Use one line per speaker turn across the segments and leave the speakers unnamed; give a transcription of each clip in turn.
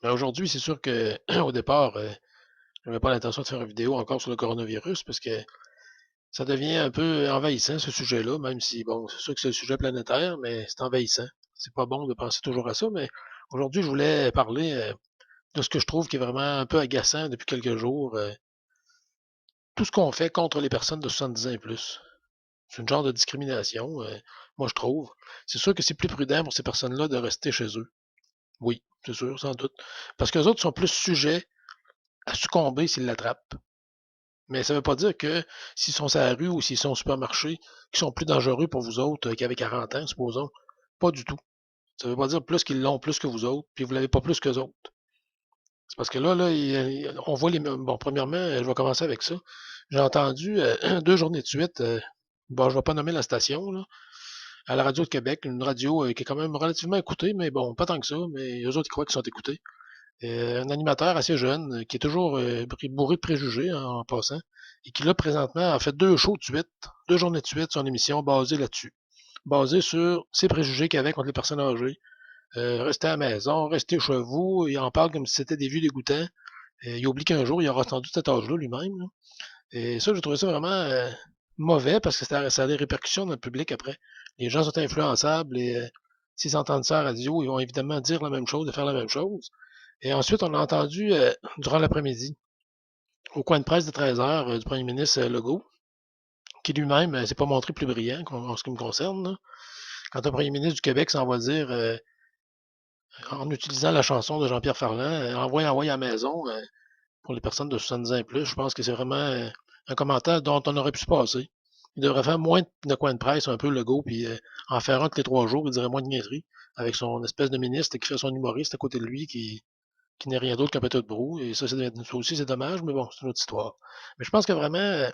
Ben, aujourd'hui, c'est sûr que au départ, j'avais pas l'intention de faire une vidéo encore sur le coronavirus parce que ça devient un peu envahissant ce sujet-là, même si bon, c'est sûr que c'est un sujet planétaire, mais c'est envahissant. C'est pas bon de penser toujours à ça, mais aujourd'hui, je voulais parler de ce que je trouve qui est vraiment un peu agaçant depuis quelques jours. Tout ce qu'on fait contre les personnes de 70 ans et plus. C'est une genre de discrimination, moi je trouve. C'est sûr que c'est plus prudent pour ces personnes-là de rester chez eux. Oui, c'est sûr, sans doute. Parce que les autres sont plus sujets à succomber s'ils l'attrapent. Mais ça ne veut pas dire que s'ils sont sur la rue ou s'ils sont au supermarché, qu'ils sont plus dangereux pour vous autres qu'avec 40 ans, supposons. Pas du tout. Ça ne veut pas dire plus qu'ils l'ont plus que vous autres, puis vous l'avez pas plus qu'eux autres. C'est parce que là, on voit les. Bon, premièrement, je vais commencer avec ça. J'ai entendu 2 journées de suite, bon, je ne vais pas nommer la station, là, à la radio de Québec, une radio qui est quand même relativement écoutée, mais bon, pas tant que ça, mais eux autres, ils croient qu'ils sont écoutés. Un animateur assez jeune, qui est toujours bourré de préjugés en passant, et qui là présentement a fait 2 shows de suite, 2 journées de suite, son émission basée là-dessus, basée sur ces préjugés qu'il y avait contre les personnes âgées. Restez à la maison, restez chez vous, il en parle comme si c'était des vieux dégoûtants. Il oublie qu'un jour, il aura sans doute cet âge-là lui-même. Là. Et ça, j'ai trouvé ça vraiment mauvais parce que ça a des répercussions dans le public après. Les gens sont influençables et s'ils entendent ça à la radio, ils vont évidemment dire la même chose et faire la même chose. Et ensuite, on a entendu, durant l'après-midi, au coin de presse de 13 heures, du premier ministre Legault, qui lui-même s'est pas montré plus brillant en ce qui me concerne. Là. Quand un premier ministre du Québec s'en va dire, en utilisant la chanson de Jean-Pierre Ferland, envoie à la maison pour les personnes de 70 ans et plus, je pense que c'est vraiment un commentaire dont on aurait pu se passer. Il devrait faire moins de coins de presse, un peu Legault, puis en faire un tous les 3 jours, il dirait moins de niaiseries, avec son espèce de ministre qui fait son humoriste à côté de lui, qui n'est rien d'autre qu'un peu de brou. Et ça, ça aussi, c'est dommage, mais bon, c'est une autre histoire. Mais je pense que vraiment,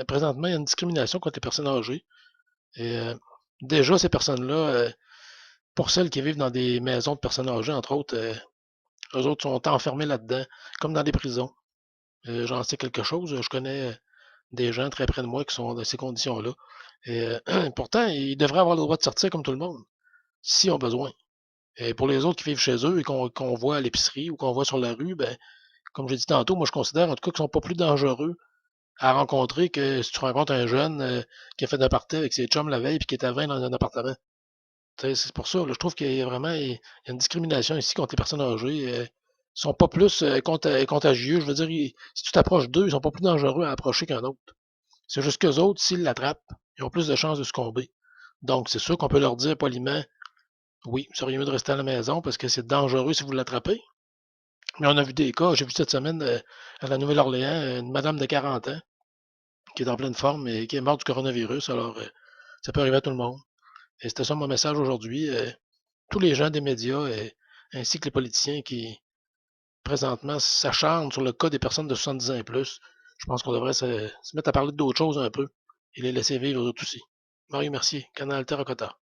présentement, il y a une discrimination contre les personnes âgées. Et déjà, ces personnes-là, pour celles qui vivent dans des maisons de personnes âgées, entre autres, eux autres sont enfermés là-dedans, comme dans des prisons. J'en sais quelque chose. Je connais des gens très près de moi qui sont dans ces conditions-là. Et pourtant, ils devraient avoir le droit de sortir comme tout le monde, s'ils ont besoin. Et pour les autres qui vivent chez eux et qu'on voit à l'épicerie ou qu'on voit sur la rue, ben, comme j'ai dit tantôt, moi je considère en tout cas qu'ils sont pas plus dangereux à rencontrer que si tu rencontres un jeune qui a fait un party avec ses chums la veille et qui est à 20 dans un appartement. C'est pour ça, là, je trouve qu'il y a vraiment il y a une discrimination ici contre les personnes âgées. Ils sont pas plus contagieux. Je veux dire, si tu t'approches d'eux, ils sont pas plus dangereux à approcher qu'un autre. C'est juste qu'eux autres, s'ils l'attrapent, ils ont plus de chances de succomber. Donc, c'est sûr qu'on peut leur dire poliment, oui, vous seriez mieux de rester à la maison parce que c'est dangereux si vous l'attrapez. Mais on a vu des cas, j'ai vu cette semaine à la Nouvelle-Orléans, une madame de 40 ans qui est en pleine forme et qui est morte du coronavirus. Alors, ça peut arriver à tout le monde. Et c'était ça mon message aujourd'hui. Tous les gens des médias ainsi que les politiciens qui, présentement, s'acharnent sur le cas des personnes de 70 ans et plus, je pense qu'on devrait se mettre à parler d'autres choses un peu et les laisser vivre eux autres aussi. Mario Mercier, Canal Terracotta.